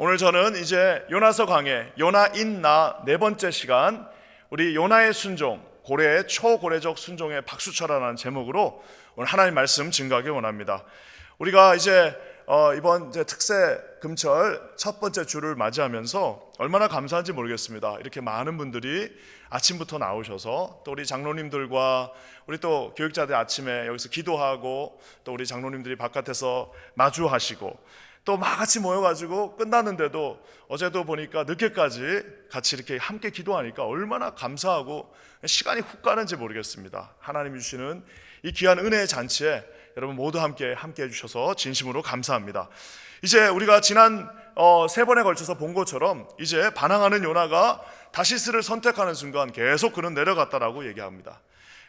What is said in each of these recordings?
오늘 저는 이제 요나서 강해 요나인 나 네 번째 시간, 우리 요나의 순종, 고래의 초고래적 순종의 박수쳐라라는 제목으로 오늘 하나님 말씀 증거하기 원합니다. 우리가 이제 이번 이제 특세 금철 첫 번째 주를 맞이하면서 얼마나 감사한지 모르겠습니다. 이렇게 많은 분들이 아침부터 나오셔서 또 우리 장로님들과 우리 또 교육자들 아침에 여기서 기도하고 또 우리 장로님들이 바깥에서 마주하시고 또 막같이 모여가지고 끝났는데도 어제도 보니까 늦게까지 같이 이렇게 함께 기도하니까 얼마나 감사하고 시간이 훅 가는지 모르겠습니다. 하나님이 주시는 이 귀한 은혜의 잔치에 여러분 모두 함께 해주셔서 진심으로 감사합니다. 이제 우리가 지난 세 번에 걸쳐서 본 것처럼 이제 반항하는 요나가 다시스를 선택하는 순간 계속 그는 내려갔다라고 얘기합니다.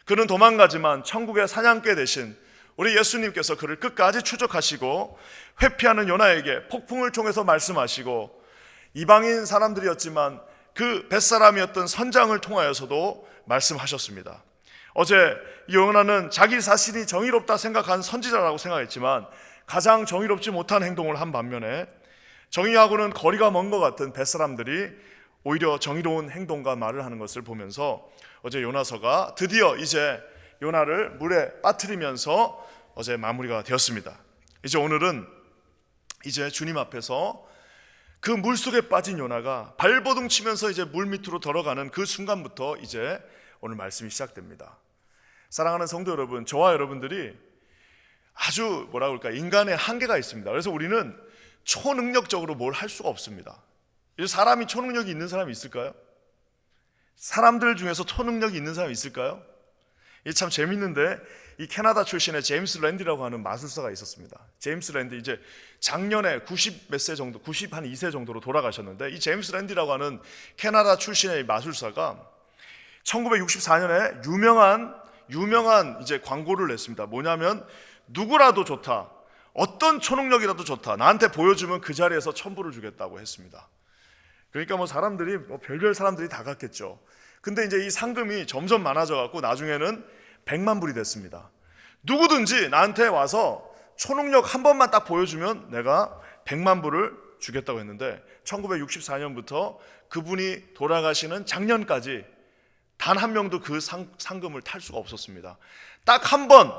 그는 도망가지만 천국의 사냥개 대신 우리 예수님께서 그를 끝까지 추적하시고 회피하는 요나에게 폭풍을 통해서 말씀하시고 이방인 사람들이었지만 그 벳사람이었던 선장을 통하여서도 말씀하셨습니다. 어제 요나는 자기 자신이 정의롭다 생각한 선지자라고 생각했지만 가장 정의롭지 못한 행동을 한 반면에 정의하고는 거리가 먼 것 같은 벳사람들이 오히려 정의로운 행동과 말을 하는 것을 보면서 어제 요나서가 드디어 이제 요나를 물에 빠뜨리면서 어제 마무리가 되었습니다. 이제 오늘은 이제 주님 앞에서 그 물속에 빠진 요나가 발버둥 치면서 이제 물 밑으로 들어가는 그 순간부터 이제 오늘 말씀이 시작됩니다. 사랑하는 성도 여러분, 저와 여러분들이 아주 뭐라 그럴까, 인간의 한계가 있습니다. 그래서 우리는 초능력적으로 뭘 할 수가 없습니다. 사람이 초능력이 있는 사람이 있을까요? 사람들 중에서 초능력이 있는 사람이 있을까요? 이게 참 재밌는데, 이 캐나다 출신의 제임스 랜디라고 하는 마술사가 있었습니다. 제임스 랜디 이제 작년에 90 몇 세 정도, 90 한 2세 정도로 돌아가셨는데, 이 제임스 랜디라고 하는 캐나다 출신의 마술사가 1964년에 유명한 이제 광고를 냈습니다. 뭐냐면 누구라도 좋다, 어떤 초능력이라도 좋다, 나한테 보여주면 그 자리에서 천불을 주겠다고 했습니다. 그러니까 뭐 사람들이 별별 사람들이 다 갔겠죠. 근데 이제 이 상금이 점점 많아져 갖고 나중에는 100만 불이 됐습니다. 누구든지 나한테 와서 초능력 한 번만 딱 보여주면 내가 100만 불을 주겠다고 했는데 1964년부터 그분이 돌아가시는 작년까지 단 한 명도 그 상금을 탈 수가 없었습니다. 딱 한 번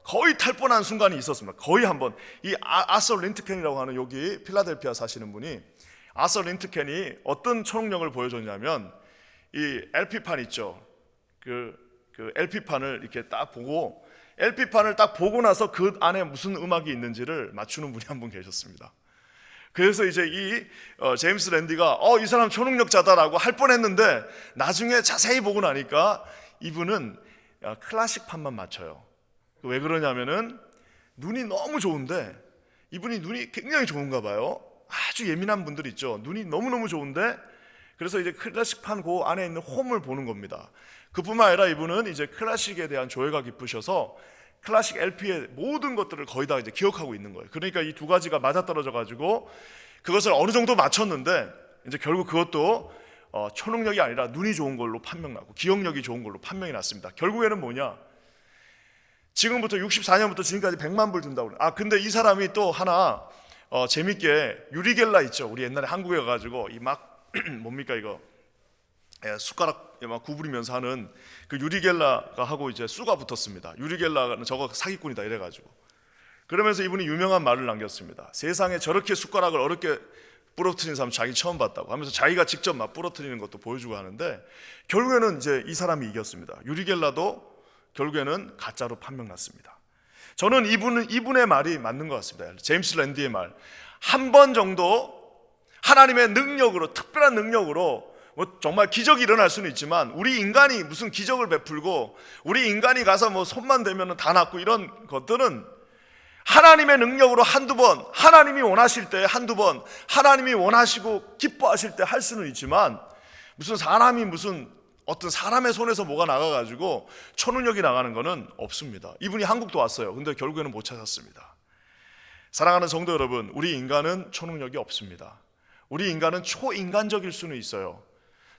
거의 탈 뻔한 순간이 있었습니다. 거의 한 번. 이 아서 린트켄이라고 하는 여기 필라델피아 사시는 분이, 아서 린트켄이 어떤 초능력을 보여줬냐면 이 LP판 있죠. 그 LP판을 이렇게 딱 보고, LP판을 딱 보고 나서 그 안에 무슨 음악이 있는지를 맞추는 분이 한 분 계셨습니다. 그래서 이제 이 제임스 랜디가 이 사람 초능력자다라고 할 뻔했는데 나중에 자세히 보고 나니까 이분은 클래식판만 맞춰요. 왜 그러냐면은 눈이 너무 좋은데, 이분이 눈이 굉장히 좋은가 봐요. 아주 예민한 분들 있죠. 눈이 너무너무 좋은데, 그래서 이제 클래식판 그 안에 있는 홈을 보는 겁니다. 그뿐만 아니라 이분은 이제 클래식에 대한 조예가 깊으셔서 클래식 LP의 모든 것들을 거의 다 이제 기억하고 있는 거예요. 그러니까 이 두 가지가 맞아떨어져 가지고 그것을 어느 정도 맞췄는데 이제 결국 그것도 초능력이 아니라 눈이 좋은 걸로 판명나고 기억력이 좋은 걸로 판명이 났습니다. 결국에는 뭐냐? 지금부터 64년부터 지금까지 100만 불 준다고 그래요. 근데 이 사람이 또 하나 재밌게 유리겔라 있죠. 우리 옛날에 한국에 가가지고 이 막 뭡니까 이거 숟가락 막 구부리면서 하는 그 유리겔라가 하고 이제 쑤가 붙었습니다. 유리겔라는 저거 사기꾼이다 이래가지고. 그러면서 이분이 유명한 말을 남겼습니다. 세상에 저렇게 숟가락을 어렵게 부러뜨리는 사람 자기 처음 봤다고 하면서 자기가 직접 막 부러뜨리는 것도 보여주고 하는데, 결국에는 이제 이 사람이 이겼습니다. 유리겔라도 결국에는 가짜로 판명났습니다. 저는 이분의 말이 맞는 것 같습니다. 제임스 랜디의 말. 한 번 정도 하나님의 능력으로, 특별한 능력으로 뭐 정말 기적이 일어날 수는 있지만, 우리 인간이 무슨 기적을 베풀고 우리 인간이 가서 뭐 손만 대면 다 낫고 이런 것들은 하나님의 능력으로 한두 번, 하나님이 원하실 때 한두 번, 하나님이 원하시고 기뻐하실 때 할 수는 있지만, 무슨 어떤 사람의 손에서 뭐가 나가가지고 초능력이 나가는 것은 없습니다. 이분이 한국도 왔어요. 근데 결국에는 못 찾았습니다. 사랑하는 성도 여러분, 우리 인간은 초능력이 없습니다. 우리 인간은 초인간적일 수는 있어요.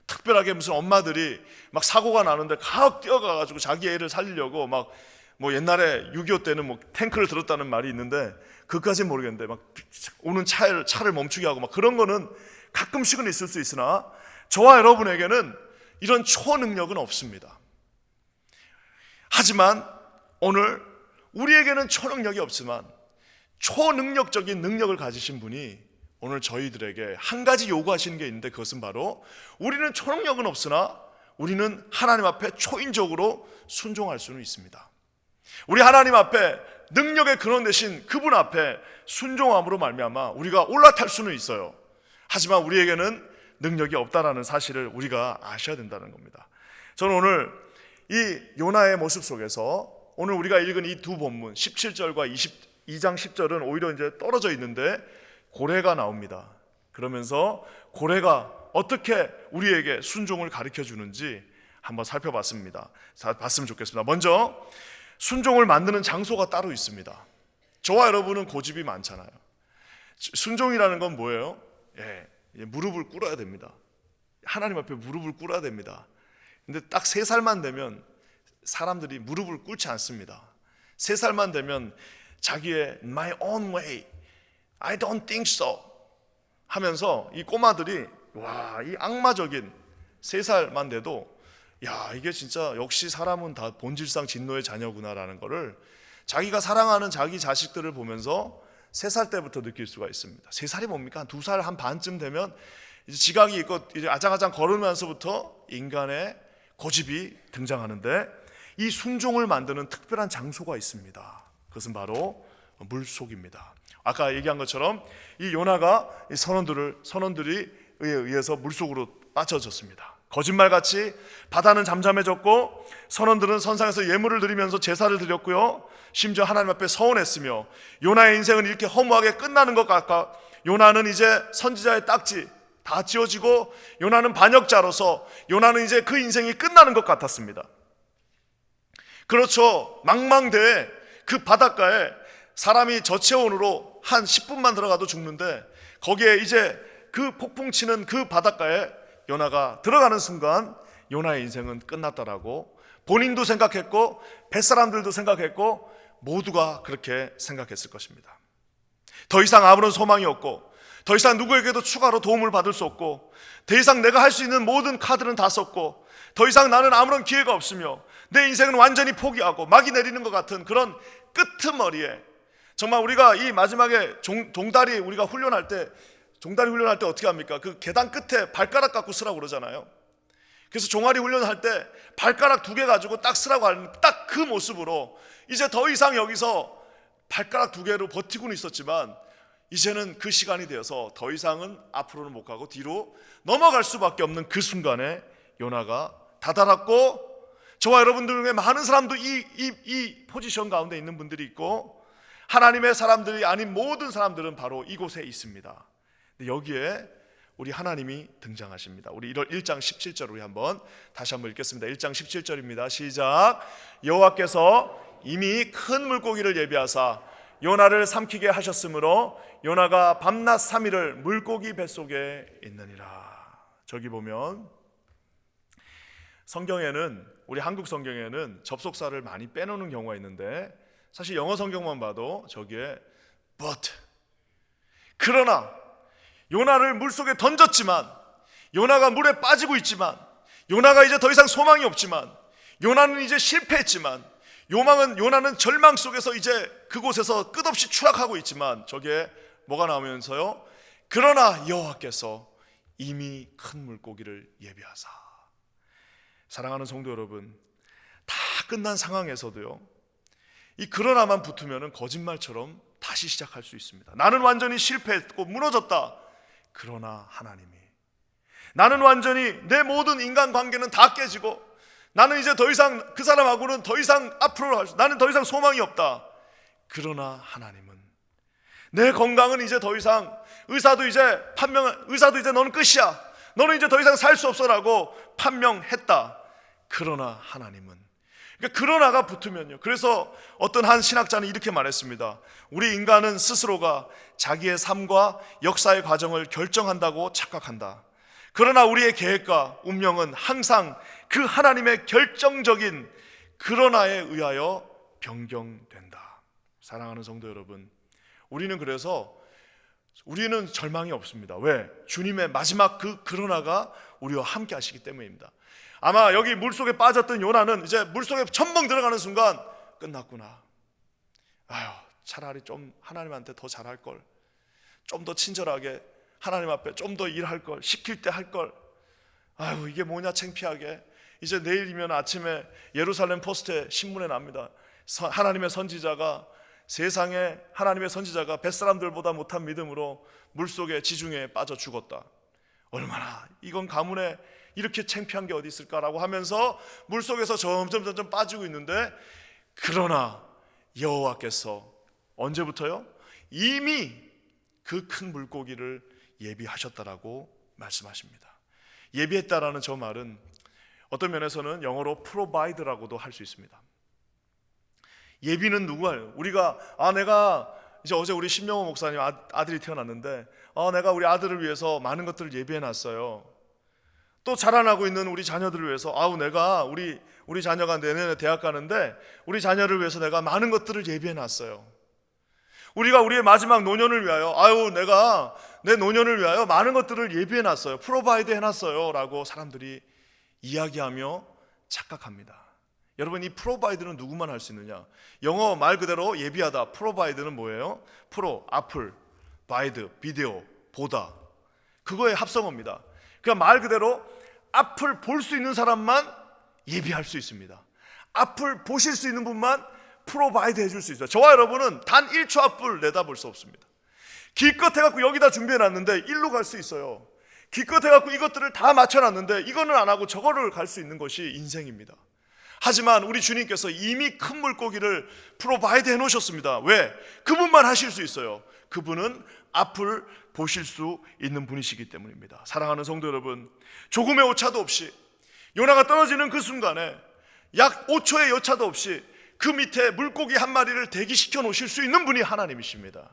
특별하게 무슨 엄마들이 막 사고가 나는데 각 뛰어가가지고 자기 애를 살리려고 막 뭐 옛날에 6.25 때는 뭐 탱크를 들었다는 말이 있는데 그것까지는 모르겠는데 막 오는 차를 멈추게 하고 막 그런 거는 가끔씩은 있을 수 있으나 저와 여러분에게는 이런 초능력은 없습니다. 하지만 오늘 우리에게는 초능력이 없지만 초능력적인 능력을 가지신 분이 오늘 저희들에게 한 가지 요구하시는 게 있는데 그것은 바로 우리는 초능력은 없으나 우리는 하나님 앞에 초인적으로 순종할 수는 있습니다. 우리 하나님 앞에 능력의 근원 되신 그분 앞에 순종함으로 말미암아 우리가 올라탈 수는 있어요. 하지만 우리에게는 능력이 없다라는 사실을 우리가 아셔야 된다는 겁니다. 저는 오늘 이 요나의 모습 속에서 오늘 우리가 읽은 이 두 본문 17절과 22장 10절은 오히려 이제 떨어져 있는데 고래가 나옵니다. 그러면서 고래가 어떻게 우리에게 순종을 가르쳐 주는지 한번 살펴봤습니다. 봤으면 좋겠습니다. 먼저 순종을 만드는 장소가 따로 있습니다. 저와 여러분은 고집이 많잖아요. 순종이라는 건 뭐예요? 무릎을 꿇어야 됩니다. 하나님 앞에 무릎을 꿇어야 됩니다. 근데 딱 3살만 되면 사람들이 무릎을 꿇지 않습니다. 3살만 되면 자기의 my own way, I don't think so 하면서 이 꼬마들이 이 악마적인 3살만 돼도 이게 진짜 역시 사람은 다 본질상 진노의 자녀구나라는 거를 자기가 사랑하는 자기 자식들을 보면서 3살 때부터 느낄 수가 있습니다. 3살이 뭡니까? 한 2살 한 반쯤 되면 이제 지각이 있고 이제 아장아장 걸으면서부터 인간의 고집이 등장하는데 이 순종을 만드는 특별한 장소가 있습니다. 그것은 바로 물속입니다. 아까 얘기한 것처럼 이 요나가 이 선원들이 의해서 물속으로 빠져졌습니다. 거짓말같이 바다는 잠잠해졌고 선원들은 선상에서 예물을 드리면서 제사를 드렸고요. 심지어 하나님 앞에 서원했으며 요나의 인생은 이렇게 허무하게 끝나는 것 같아 요나는 이제 선지자의 딱지 다 지워지고 요나는 반역자로서 요나는 이제 그 인생이 끝나는 것 같았습니다. 그렇죠. 망망대해 그 바닷가에 사람이 저체온으로 한 10분만 들어가도 죽는데 거기에 이제 그 폭풍 치는 그 바닷가에 요나가 들어가는 순간 요나의 인생은 끝났다라고 본인도 생각했고 뱃사람들도 생각했고 모두가 그렇게 생각했을 것입니다. 더 이상 아무런 소망이 없고 더 이상 누구에게도 추가로 도움을 받을 수 없고 더 이상 내가 할 수 있는 모든 카드는 다 썼고 더 이상 나는 아무런 기회가 없으며 내 인생은 완전히 포기하고 막이 내리는 것 같은 그런 끄트머리에 정말 우리가 이 마지막에 종다리 우리가 훈련할 때 어떻게 합니까? 그 계단 끝에 발가락 갖고 쓰라고 그러잖아요. 그래서 종아리 훈련할 때 발가락 2개 가지고 딱 쓰라고 하는 딱 그 모습으로 이제 더 이상 여기서 발가락 2개로 버티고는 있었지만 이제는 그 시간이 되어서 더 이상은 앞으로는 못 가고 뒤로 넘어갈 수밖에 없는 그 순간에 요나가 다다랐고 저와 여러분들 중에 많은 사람도 이 포지션 가운데 있는 분들이 있고 하나님의 사람들이 아닌 모든 사람들은 바로 이곳에 있습니다. 여기에 우리 하나님이 등장하십니다. 우리 1장 17절 우리 다시 한번 읽겠습니다. 1장 17절입니다. 시작. 여호와께서 이미 큰 물고기를 예비하사 요나를 삼키게 하셨으므로 요나가 밤낮 3일을 물고기 뱃속에 있느니라. 저기 보면 성경에는 우리 한국 성경에는 접속사를 많이 빼놓는 경우가 있는데 사실 영어 성경만 봐도 저기에 but 그러나 요나를 물속에 던졌지만 요나가 물에 빠지고 있지만 요나가 이제 더 이상 소망이 없지만 요나는 이제 실패했지만 요나는 절망 속에서 이제 그곳에서 끝없이 추락하고 있지만 저기에 뭐가 나오면서요? 그러나 여호와께서 이미 큰 물고기를 예비하사. 사랑하는 성도 여러분, 다 끝난 상황에서도요 이 그러나만 붙으면 거짓말처럼 다시 시작할 수 있습니다. 나는 완전히 실패했고 무너졌다. 그러나 하나님이 나는 완전히 내 모든 인간관계는 다 깨지고 나는 이제 더 이상 그 사람하고는 더 이상 앞으로 나는 더 이상 소망이 없다. 그러나 하나님은 내 건강은 이제 더 이상 의사도 이제 너는 끝이야. 너는 이제 더 이상 살 수 없어라고 판명했다. 그러나 하나님은 그러니까 그러나가 붙으면요. 그래서 어떤 한 신학자는 이렇게 말했습니다. 우리 인간은 스스로가 자기의 삶과 역사의 과정을 결정한다고 착각한다. 그러나 우리의 계획과 운명은 항상 그 하나님의 결정적인 그러나에 의하여 변경된다. 사랑하는 성도 여러분, 우리는 절망이 없습니다. 왜? 주님의 마지막 그러나가 우리와 함께 하시기 때문입니다. 아마 여기 물속에 빠졌던 요나는 이제 물속에 첨벙 들어가는 순간 끝났구나. 아유, 차라리 좀 하나님한테 더 잘할 걸, 좀 더 친절하게 하나님 앞에 좀 더 일할 걸, 시킬 때 할 걸. 아유, 이게 뭐냐 창피하게. 이제 내일이면 아침에 예루살렘 포스트에 신문에 납니다. 세상에 하나님의 선지자가 뱃사람들보다 못한 믿음으로 물속에 지중해에 빠져 죽었다. 얼마나 이건 가문에 이렇게 창피한 게 어디 있을까라고 하면서 물속에서 점점 빠지고 있는데, 그러나 여호와께서 언제부터요? 이미 그 큰 물고기를 예비하셨다라고 말씀하십니다. 예비했다라는 저 말은 어떤 면에서는 영어로 provide라고도 할 수 있습니다. 예비는 누구예요? 내가 이제 어제 우리 신명호 목사님 아들이 태어났는데 내가 우리 아들을 위해서 많은 것들을 예비해 놨어요. 또 자라나고 있는 우리 자녀들을 위해서 내가 우리 자녀가 내년에 대학 가는데 우리 자녀를 위해서 내가 많은 것들을 예비해 놨어요. 우리가 우리의 마지막 노년을 위하여 내가 내 노년을 위하여 많은 것들을 예비해 놨어요. 프로바이드 해놨어요 라고 사람들이 이야기하며 착각합니다. 여러분, 이 프로바이드는 누구만 할 수 있느냐? 영어 말 그대로 예비하다. 프로바이드는 뭐예요? 앞을, 바이드, 비디오, 보다. 그거의 합성어입니다. 그냥 말 그대로 앞을 볼 수 있는 사람만 예비할 수 있습니다. 앞을 보실 수 있는 분만 프로바이드 해줄 수 있어요. 저와 여러분은 단 1초 앞을 내다볼 수 없습니다. 기껏 해갖고 여기다 준비해놨는데 일로 갈 수 있어요. 기껏 해갖고 이것들을 다 맞춰놨는데 이거는 안 하고 저거를 갈 수 있는 것이 인생입니다. 하지만 우리 주님께서 이미 큰 물고기를 프로바이드 해놓으셨습니다. 왜? 그분만 하실 수 있어요. 그분은 앞을 보실 수 있는 분이시기 때문입니다. 사랑하는 성도 여러분, 조금의 오차도 없이 요나가 떨어지는 그 순간에 약 5초의 여차도 없이 그 밑에 물고기 한 마리를 대기시켜 놓으실 수 있는 분이 하나님이십니다.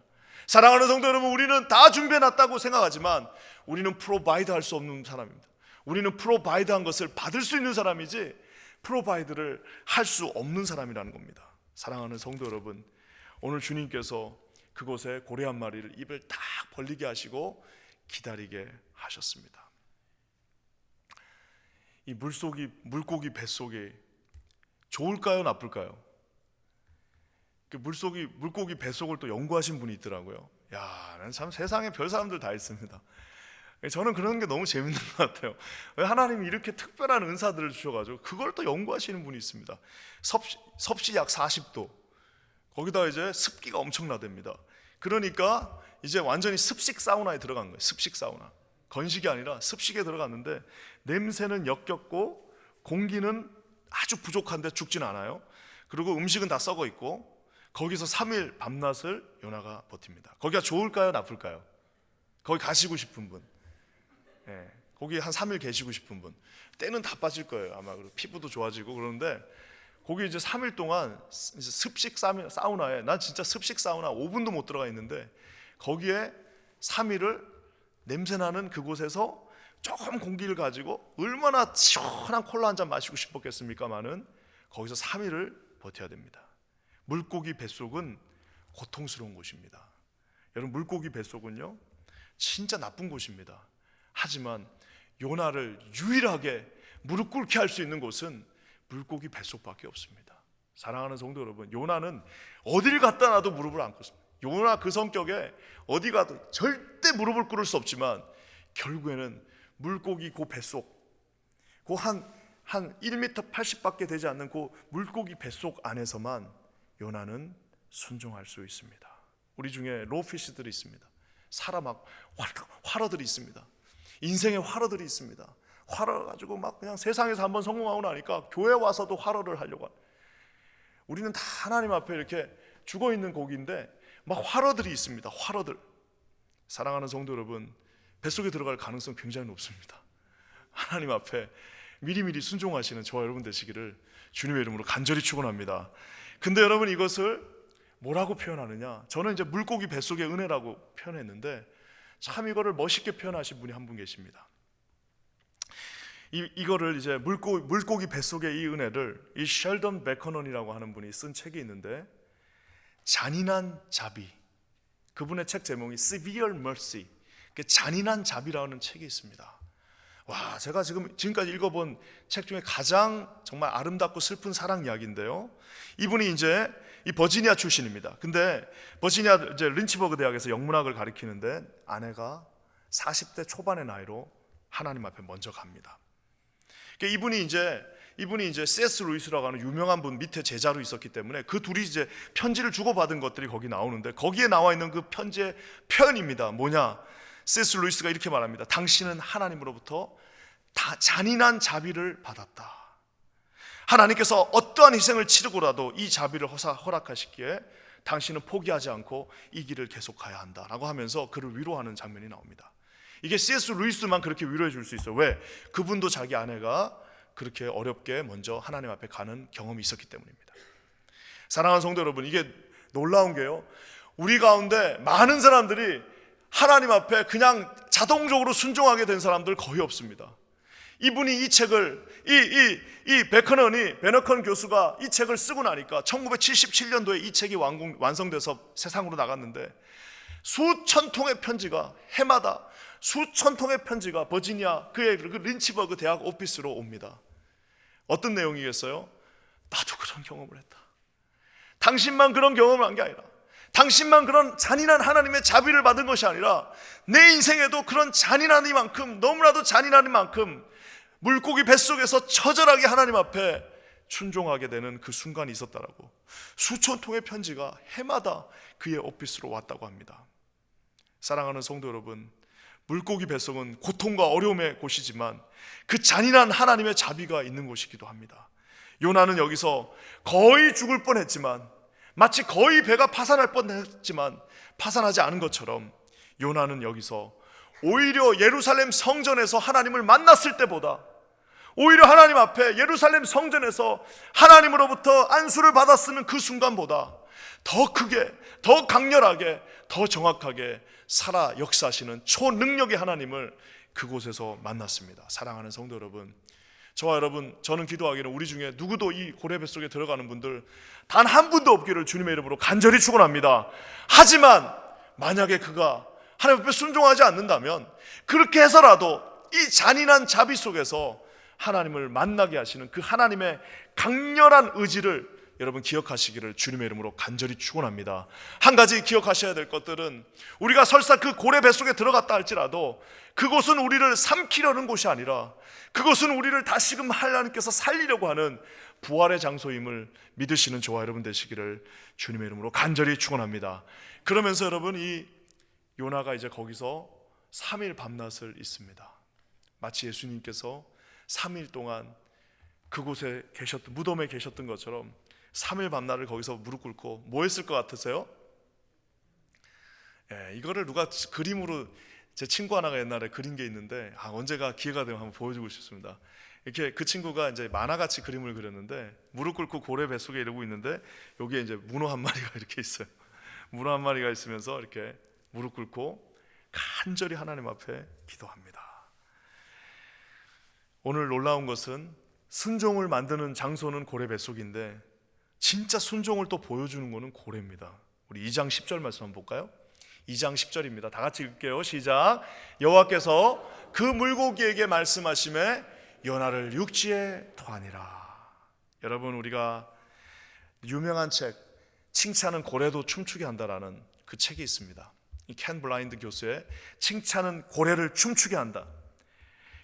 사랑하는 성도 여러분, 우리는 다 준비해놨다고 생각하지만 우리는 프로바이드 할 수 없는 사람입니다. 우리는 프로바이드 한 것을 받을 수 있는 사람이지 프로바이드를 할 수 없는 사람이라는 겁니다. 사랑하는 성도 여러분, 오늘 주님께서 그곳에 고래 한 마리를 입을 딱 벌리게 하시고 기다리게 하셨습니다. 이 물고기 뱃속이 좋을까요, 나쁠까요? 그 물고기 뱃속을 또 연구하신 분이 있더라고요. 난 참 세상에 별 사람들 다 있습니다. 저는 그런 게 너무 재밌는 것 같아요. 왜 하나님이 이렇게 특별한 은사들을 주셔가지고 그걸 또 연구하시는 분이 있습니다. 섭씨 약 40도, 거기다 이제 습기가 엄청나답니다. 그러니까 이제 완전히 습식 사우나에 들어간 거예요. 습식 사우나, 건식이 아니라 습식에 들어갔는데 냄새는 역겹고 공기는 아주 부족한데 죽진 않아요. 그리고 음식은 다 썩어 있고 거기서 3일 밤낮을 요나가 버팁니다. 거기가 좋을까요, 나쁠까요? 거기 가시고 싶은 분, 거기 한 3일 계시고 싶은 분, 때는 다 빠질 거예요 아마. 그리고 피부도 좋아지고 그러는데 거기 이제 3일 동안 이제 습식 사우나에, 난 진짜 습식 사우나 5분도 못 들어가 있는데 거기에 3일을 냄새나는 그곳에서 조금 공기를 가지고 얼마나 시원한 콜라 한 잔 마시고 싶었겠습니까마는 거기서 3일을 버텨야 됩니다. 물고기 뱃속은 고통스러운 곳입니다. 여러분, 물고기 뱃속은요 진짜 나쁜 곳입니다. 하지만 요나를 유일하게 무릎 꿇게 할 수 있는 곳은 물고기 뱃속밖에 없습니다. 사랑하는 성도 여러분, 요나는 어딜 갖다 놔도 무릎을 안 꿇습니다. 요나 그 성격에 어디 가도 절대 무릎을 꿇을 수 없지만 결국에는 물고기 그 뱃속, 그 한 1m 80밖에 되지 않는 그 물고기 뱃속 안에서만 요나는 순종할 수 있습니다. 우리 중에 로피시들이 있습니다. 막 화러들이 있습니다. 인생의 화러들이 있습니다. 화러 가지고 막 그냥 세상에서 한번 성공하고 나니까 교회 와서도 화러를 하려고 합니다. 우리는 다 하나님 앞에 이렇게 죽어 있는 고기인데 막 화러들이 있습니다. 화러들. 사랑하는 성도 여러분, 뱃속에 들어갈 가능성 굉장히 높습니다. 하나님 앞에 미리미리 순종하시는 저와 여러분 되시기를 주님의 이름으로 간절히 축원합니다. 근데 여러분, 이것을 뭐라고 표현하느냐? 저는 이제 물고기 뱃속의 은혜라고 표현했는데 참 이거를 멋있게 표현하신 분이 한 분 계십니다. 이거를 이제 물고기 뱃속의 이 은혜를 이 셸던 베커넌이라고 하는 분이 쓴 책이 있는데, 잔인한 자비, 그분의 책 제목이 Severe Mercy, 잔인한 자비라는 책이 있습니다. 와, 제가 지금까지 읽어본 책 중에 가장 정말 아름답고 슬픈 사랑 이야기인데요. 이분이 이제 이 버지니아 출신입니다. 근데 버지니아 이제 린치버그 대학에서 영문학을 가르치는데 아내가 40대 초반의 나이로 하나님 앞에 먼저 갑니다. 이분이 이제 C.S. 루이스라고 하는 유명한 분 밑에 제자로 있었기 때문에 그 둘이 이제 편지를 주고받은 것들이 거기 나오는데, 거기에 나와 있는 그 편지의 표현입니다. 뭐냐? C.S. 루이스가 이렇게 말합니다. 당신은 하나님으로부터 다 잔인한 자비를 받았다. 하나님께서 어떠한 희생을 치르고라도 이 자비를 허락하시기에 당신은 포기하지 않고 이 길을 계속가야 한다라고 하면서 그를 위로하는 장면이 나옵니다. 이게 C.S. 루이스만 그렇게 위로해 줄 수 있어요. 왜? 그분도 자기 아내가 그렇게 어렵게 먼저 하나님 앞에 가는 경험이 있었기 때문입니다. 사랑하는 성도 여러분, 이게 놀라운 게요, 우리 가운데 많은 사람들이 하나님 앞에 그냥 자동적으로 순종하게 된 사람들 거의 없습니다. 이분이 이 책을 베너컨 교수가 이 책을 쓰고 나니까 1977년도에 이 책이 완성돼서 세상으로 나갔는데, 수천 통의 편지가 해마다 수천 통의 편지가 버지니아 그 린치버그 대학 오피스로 옵니다. 어떤 내용이겠어요? 나도 그런 경험을 했다. 당신만 그런 경험을 한 게 아니라, 당신만 그런 잔인한 하나님의 자비를 받은 것이 아니라 내 인생에도 그런 잔인하니만큼, 너무나도 잔인하니만큼 물고기 뱃속에서 처절하게 하나님 앞에 순종하게 되는 그 순간이 있었다라고 수천 통의 편지가 해마다 그의 오피스로 왔다고 합니다. 사랑하는 성도 여러분, 물고기 뱃속은 고통과 어려움의 곳이지만 그 잔인한 하나님의 자비가 있는 곳이기도 합니다. 요나는 여기서 거의 죽을 뻔했지만, 마치 거의 배가 파산할 뻔했지만 파산하지 않은 것처럼, 요나는 여기서 오히려 예루살렘 성전에서 하나님을 만났을 때보다, 오히려 하나님 앞에 예루살렘 성전에서 하나님으로부터 안수를 받았으면 그 순간보다 더 크게, 더 강렬하게, 더 정확하게 살아 역사하시는 초능력의 하나님을 그곳에서 만났습니다. 사랑하는 성도 여러분, 저와 여러분, 저는 기도하기를 우리 중에 누구도 이 고래 뱃속에 들어가는 분들 단 한 분도 없기를 주님의 이름으로 간절히 축원합니다. 하지만 만약에 그가 하나님 앞에 순종하지 않는다면, 그렇게 해서라도 이 잔인한 자비 속에서 하나님을 만나게 하시는 그 하나님의 강렬한 의지를 여러분 기억하시기를 주님의 이름으로 간절히 축원합니다. 한 가지 기억하셔야 될 것들은, 우리가 설사 그 고래 뱃속에 들어갔다 할지라도 그곳은 우리를 삼키려는 곳이 아니라, 그곳은 우리를 다시금 하나님께서 살리려고 하는 부활의 장소임을 믿으시는 저와 여러분 되시기를 주님의 이름으로 간절히 축원합니다. 그러면서 여러분, 이 요나가 이제 거기서 3일 밤낮을 있습니다. 마치 예수님께서 3일 동안 그곳에 계셨던, 무덤에 계셨던 것처럼 3일 밤낮을 거기서 무릎 꿇고 뭐 했을 것 같으세요? 이거를 누가 그림으로, 제 친구 하나가 옛날에 그린 게 있는데, 언제가 기회가 되면 한번 보여주고 싶습니다. 이렇게 그 친구가 이제 만화같이 그림을 그렸는데, 무릎 꿇고 고래 뱃속에 이러고 있는데 여기에 이제 문어 한 마리가 이렇게 있어요. 문어 한 마리가 있으면서 이렇게 무릎 꿇고 간절히 하나님 앞에 기도합니다. 오늘 놀라운 것은 순종을 만드는 장소는 고래 뱃속인데, 진짜 순종을 또 보여주는 것은 고래입니다. 우리 2장 10절 말씀 한번 볼까요? 2장 10절입니다. 다 같이 읽을게요. 시작. 여호와께서 그 물고기에게 말씀하시매 요나를 육지에 토하니라. 여러분, 우리가 유명한 책, 칭찬은 고래도 춤추게 한다라는 그 책이 있습니다. 이 켄 블라인드 교수의 칭찬은 고래를 춤추게 한다.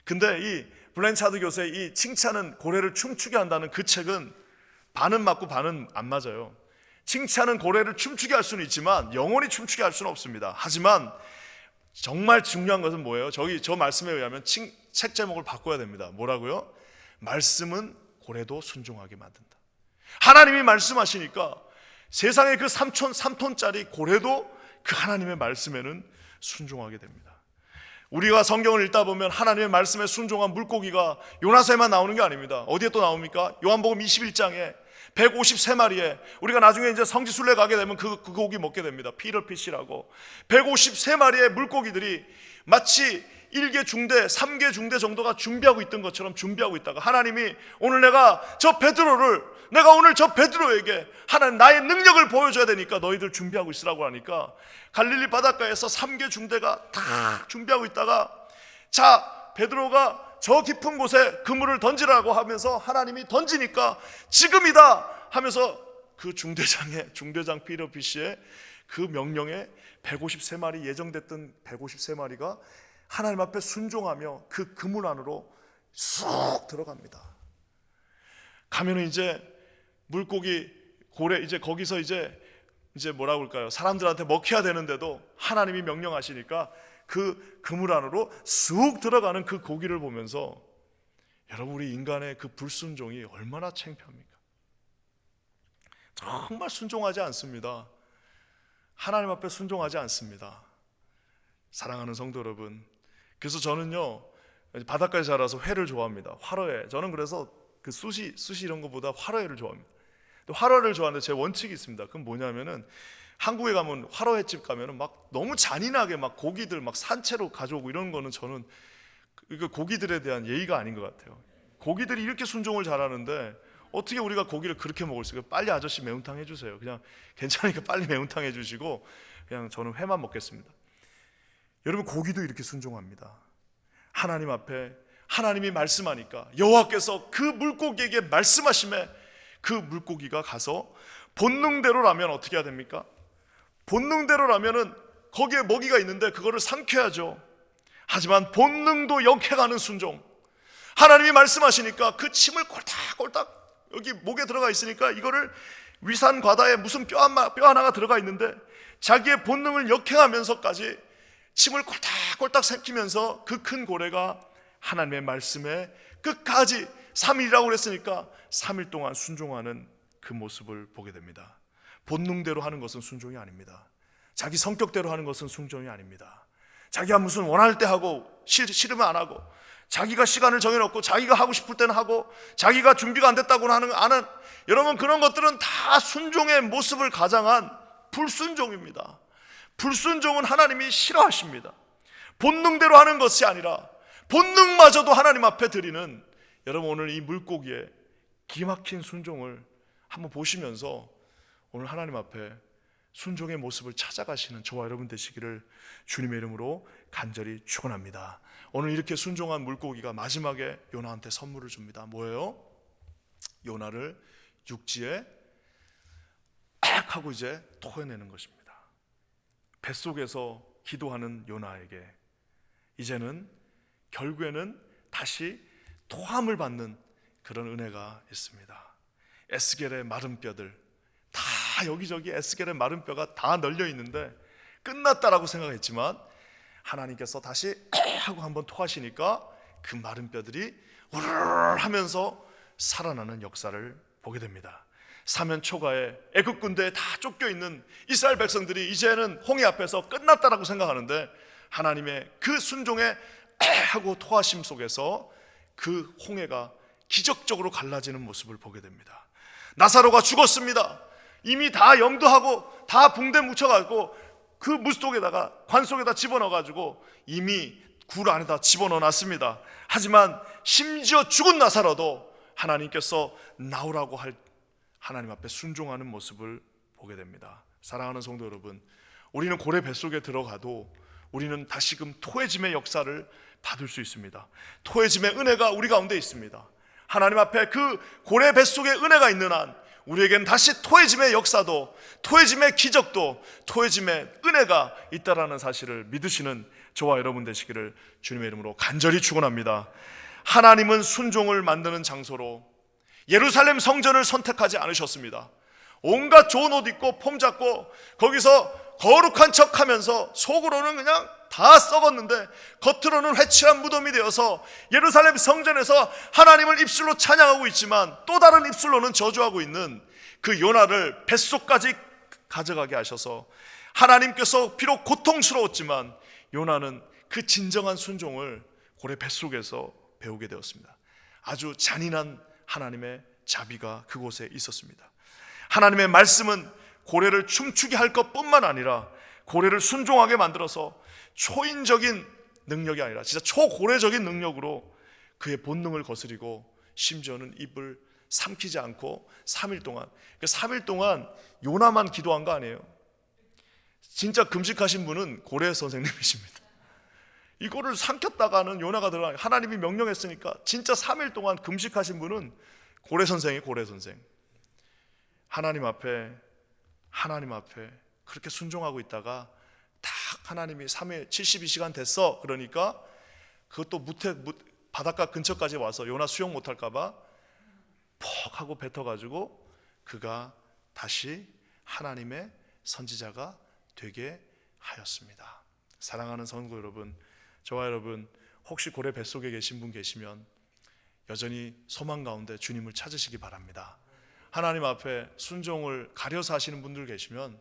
근데 이 블랜차드 교수의 이 칭찬은 고래를 춤추게 한다는 그 책은 반은 맞고 반은 안 맞아요. 칭찬은 고래를 춤추게 할 수는 있지만 영원히 춤추게 할 수는 없습니다. 하지만 정말 중요한 것은 뭐예요? 저 말씀에 의하면 책 제목을 바꿔야 됩니다. 뭐라고요? 말씀은 고래도 순종하게 만든다. 하나님이 말씀하시니까 세상의 그 3톤짜리 고래도 그 하나님의 말씀에는 순종하게 됩니다. 우리가 성경을 읽다 보면 하나님의 말씀에 순종한 물고기가 요나서에만 나오는 게 아닙니다. 어디에 또 나옵니까? 요한복음 21장에 153마리에, 우리가 나중에 이제 성지순례 가게 되면 그 고기 먹게 됩니다. 피터피시라고 153마리의 물고기들이 마치 1개 중대, 3개 중대 정도가 준비하고 있던 것처럼 준비하고 있다가 하나님이 오늘 내가 오늘 저 베드로에게 하나님 나의 능력을 보여줘야 되니까 너희들 준비하고 있으라고 하니까 갈릴리 바닷가에서 3개 중대가 다 준비하고 있다가 자, 베드로가 저 깊은 곳에 그물을 던지라고 하면서 하나님이 던지니까 지금이다 하면서 그 중대장 피러피시의 그 명령에 153마리 예정됐던 153마리가 하나님 앞에 순종하며 그 그물 안으로 쑥 들어갑니다. 가면은 이제 물고기 고래 이제 거기서 이제 뭐라고 할까요? 사람들한테 먹혀야 되는데도 하나님이 명령하시니까 그 그물 안으로 쑥 들어가는 그 고기를 보면서 여러분, 우리 인간의 그 불순종이 얼마나 창피합니까? 정말 순종하지 않습니다. 하나님 앞에 순종하지 않습니다. 사랑하는 성도 여러분, 그래서 저는요 바닷가에 자라서 회를 좋아합니다. 화로회. 저는 그래서 그 수시 이런 것보다 화로회를 좋아합니다. 화로회를 좋아하는데 제 원칙이 있습니다. 그건 뭐냐면은 한국에 가면 화로회집 가면은 막 너무 잔인하게 막 고기들 막 산채로 가져오고 이런 거는 저는 그 고기들에 대한 예의가 아닌 것 같아요. 고기들이 이렇게 순종을 잘하는데 어떻게 우리가 고기를 그렇게 먹을 수 있어요? 빨리 아저씨 매운탕 해주세요. 그냥 괜찮으니까 빨리 매운탕 해주시고 그냥 저는 회만 먹겠습니다. 여러분, 고기도 이렇게 순종합니다. 하나님 앞에 하나님이 말씀하니까 여호와께서 그 물고기에게 말씀하심에 그 물고기가 가서 본능대로라면 어떻게 해야 됩니까? 본능대로라면은 거기에 먹이가 있는데 그거를 삼켜야죠. 하지만 본능도 역행하는 순종. 하나님이 말씀하시니까 그 침을 꼴딱꼴딱 여기 목에 들어가 있으니까 이거를 위산 과다에 무슨 뼈 하나가 들어가 있는데 자기의 본능을 역행하면서까지 침을 꼴딱꼴딱 삼키면서 그 큰 고래가 하나님의 말씀에 끝까지 3일이라고 그랬으니까 3일 동안 순종하는 그 모습을 보게 됩니다. 본능대로 하는 것은 순종이 아닙니다. 자기 성격대로 하는 것은 순종이 아닙니다. 자기가 무슨 원할 때 하고 싫으면 안 하고, 자기가 시간을 정해놓고 자기가 하고 싶을 때는 하고, 자기가 준비가 안 됐다고 하는 여러분, 그런 것들은 다 순종의 모습을 가장한 불순종입니다. 불순종은 하나님이 싫어하십니다. 본능대로 하는 것이 아니라 본능마저도 하나님 앞에 드리는, 여러분 오늘 이 물고기의 기막힌 순종을 한번 보시면서 오늘 하나님 앞에 순종의 모습을 찾아가시는 저와 여러분 되시기를 주님의 이름으로 간절히 축원합니다. 오늘 이렇게 순종한 물고기가 마지막에 요나한테 선물을 줍니다. 뭐예요? 요나를 육지에 악 하고 이제 토해내는 것입니다. 뱃속에서 기도하는 요나에게 이제는 결국에는 다시 토함을 받는 그런 은혜가 있습니다. 에스겔의 마른 뼈들 다 여기저기 에스겔의 마른 뼈가 다 널려 있는데 끝났다라고 생각했지만 하나님께서 다시 하고 한번 토하시니까 그 마른 뼈들이 우르르 하면서 살아나는 역사를 보게 됩니다. 사면 초가에 애굽 군대에 다 쫓겨 있는 이스라엘 백성들이 이제는 홍해 앞에서 끝났다라고 생각하는데 하나님의 그 순종에 하고 토하심 속에서 그 홍해가 기적적으로 갈라지는 모습을 보게 됩니다. 나사로가 죽었습니다. 이미 다 염도하고 다 붕대 묻혀가지고 그 물속에다가 관 속에다 집어넣어가지고 이미 굴 안에다 집어넣어 놨습니다. 하지만 심지어 죽은 나사로도 하나님께서 나오라고 할 하나님 앞에 순종하는 모습을 보게 됩니다. 사랑하는 성도 여러분, 우리는 고래 뱃속에 들어가도 우리는 다시금 토해짐의 역사를 받을 수 있습니다. 토해짐의 은혜가 우리 가운데 있습니다. 하나님 앞에 그 고래 뱃속에 은혜가 있는 한 우리에겐 다시 토해짐의 역사도, 토해짐의 기적도, 토해짐의 은혜가 있다라는 사실을 믿으시는 저와 여러분 되시기를 주님의 이름으로 간절히 축원합니다. 하나님은 순종을 만드는 장소로 예루살렘 성전을 선택하지 않으셨습니다. 온갖 좋은 옷 입고 폼 잡고 거기서 거룩한 척하면서 속으로는 그냥 다 썩었는데 겉으로는 회칠한 무덤이 되어서 예루살렘 성전에서 하나님을 입술로 찬양하고 있지만 또 다른 입술로는 저주하고 있는 그 요나를 뱃속까지 가져가게 하셔서 하나님께서 비록 고통스러웠지만 요나는 그 진정한 순종을 고래 뱃속에서 배우게 되었습니다. 아주 잔인한 하나님의 자비가 그곳에 있었습니다. 하나님의 말씀은 고래를 춤추게 할 것뿐만 아니라 고래를 순종하게 만들어서 초인적인 능력이 아니라 진짜 초고래적인 능력으로 그의 본능을 거스리고 심지어는 입을 삼키지 않고 3일 동안, 그 3일 동안 요나만 기도한 거 아니에요. 진짜 금식하신 분은 고래 선생님이십니다. 이거를 삼켰다가는 요나가 들어가니까 하나님이 명령했으니까 진짜 3일 동안 금식하신 분은 고래 선생이 고래 선생. 하나님 앞에 그렇게 순종하고 있다가 딱 하나님이 3일 72시간 됐어 그러니까 그것도 바닷가 근처까지 와서 요나 수영 못할까 봐 퍽 하고 뱉어가지고 그가 다시 하나님의 선지자가 되게 하였습니다. 사랑하는 성도 여러분, 저와 여러분, 혹시 고래 뱃속에 계신 분 계시면 여전히 소망 가운데 주님을 찾으시기 바랍니다. 하나님 앞에 순종을 가려서 하시는 분들 계시면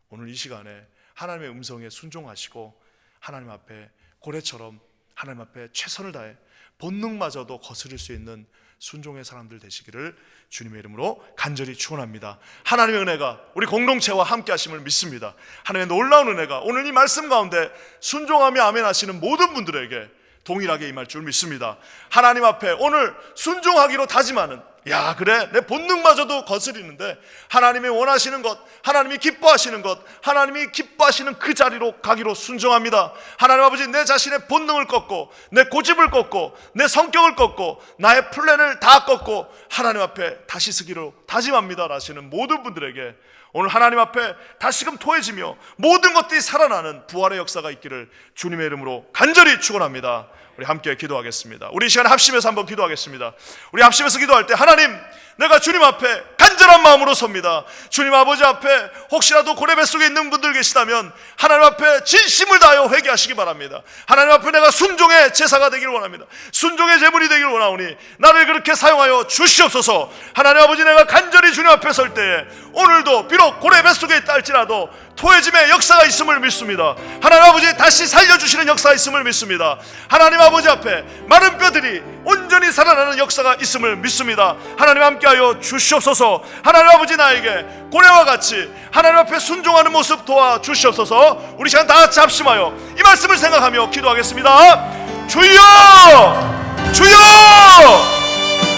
오늘 이 시간에 하나님의 음성에 순종하시고 하나님 앞에 고래처럼 하나님 앞에 최선을 다해 본능마저도 거스릴 수 있는 순종의 사람들 되시기를 주님의 이름으로 간절히 축원합니다. 하나님의 은혜가 우리 공동체와 함께 하심을 믿습니다. 하나님의 놀라운 은혜가 오늘 이 말씀 가운데 순종하며 아멘 하시는 모든 분들에게 동일하게 임할 줄 믿습니다. 하나님 앞에 오늘 순종하기로 다짐하는, 야 그래 내 본능마저도 거스리는데 하나님이 원하시는 것, 하나님이 기뻐하시는 것, 하나님이 기뻐하시는 그 자리로 가기로 순종합니다. 하나님 아버지, 내 자신의 본능을 꺾고 내 고집을 꺾고 내 성격을 꺾고 나의 플랜을 다 꺾고 하나님 앞에 다시 서기로 다짐합니다 라시는 모든 분들에게 오늘 하나님 앞에 다시금 토해지며 모든 것들이 살아나는 부활의 역사가 있기를 주님의 이름으로 간절히 축원합니다. 우리 함께 기도하겠습니다. 우리 이 시간에 합심해서 한번 기도하겠습니다. 우리 합심해서 기도할 때 하나님, 내가 주님 앞에 간절한 마음으로 섭니다. 주님 아버지 앞에 혹시라도 고래 뱃속에 있는 분들 계시다면 하나님 앞에 진심을 다하여 회개하시기 바랍니다. 하나님 앞에 내가 순종의 제사가 되기를 원합니다. 순종의 제물이 되기를 원하오니 나를 그렇게 사용하여 주시옵소서. 하나님 아버지, 내가 간절히 주님 앞에 설 때에 오늘도 비록 고래 뱃속에 있다 할지라도 토해짐의 역사가 있음을 믿습니다. 하나님 아버지, 다시 살려주시는 역사가 있음을 믿습니다. 하나님 아버지 앞에 마른 뼈들이 온전히 살아나는 역사가 있음을 믿습니다. 하나님 함께하여 주시옵소서. 하나님 아버지, 나에게 고래와 같이 하나님 앞에 순종하는 모습 도와주시옵소서. 우리 시간 다 같이 합심하여 이 말씀을 생각하며 기도하겠습니다. 주여! 주여!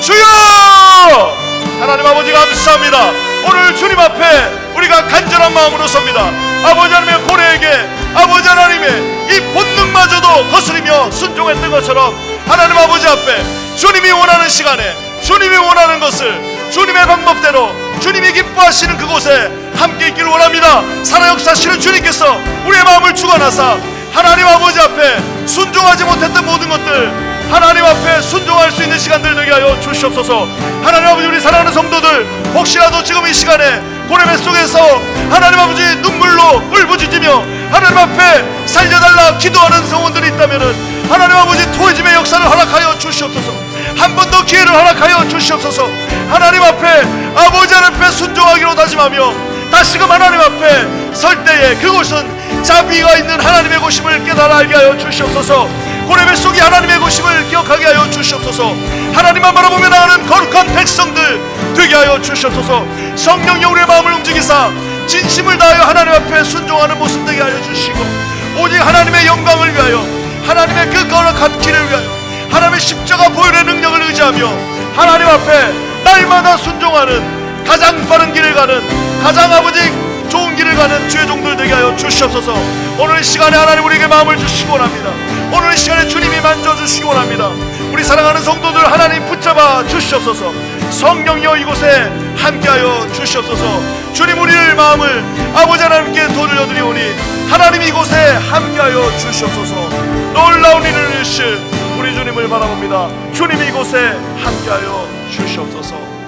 주여! 하나님 아버지 감사합니다. 오늘 주님 앞에 우리가 간절한 마음으로 섭니다. 아버지 하나님의 고래에게 아버지 하나님의 이 본능마저도 거스리며 순종했던 것처럼 하나님 아버지 앞에 주님이 원하는 시간에 주님이 원하는 것을 주님의 방법대로 주님이 기뻐하시는 그곳에 함께 있기를 원합니다. 살아역사하시는 주님께서 우리의 마음을 주관하사 하나님 아버지 앞에 순종하지 못했던 모든 것들 하나님 앞에 순종할 수 있는 시간들 되게 하여 주시옵소서. 하나님 아버지, 우리 사랑하는 성도들 혹시라도 지금 이 시간에 고래뱃 속에서 하나님 아버지 눈물로 울부짖으며 하나님 앞에 살려달라 기도하는 성원들이 있다면은 하나님 아버지 토해짐의 역사를 허락하여 주시옵소서. 한 번 더 기회를 허락하여 주시옵소서. 하나님 앞에 아버지 앞에 순종하기로 다짐하며 다시금 하나님 앞에 설 때에 그곳은 자비가 있는 하나님의 곳임을 깨달아 알게 하여 주시옵소서. 고래뱃 속이 하나님의 곳임을 기억하게 하여 주시옵소서. 하나님만 바라보며 나가는 거룩한 백성들 되게 하여 주시옵소서. 성령이 우리의 마음을 움직이사 진심을 다하여 하나님 앞에 순종하는 모습 되게 하여 주시고 오직 하나님의 영광을 위하여 하나님의 그 거룩한 길을 위하여 하나님의 십자가 보혈의 능력을 의지하며 하나님 앞에 날마다 순종하는 가장 빠른 길을 가는 가장 아버지 좋은 길을 가는 주의 종들 되게 하여 주시옵소서. 오늘 이 시간에 하나님 우리에게 마음을 주시기 원합니다. 오늘 이 시간에 주님이 만져주시기 원합니다. 우리 사랑하는 성도들 하나님 붙잡아 주시옵소서. 성령이여 이곳에 함께하여 주시옵소서. 주님 우리의 마음을 아버지 하나님께 돌려드리오니 하나님 이곳에 함께하여 주시옵소서. 놀라운 일을 이루실 우리 주님을 바라봅니다. 주님 이곳에 함께하여 주시옵소서.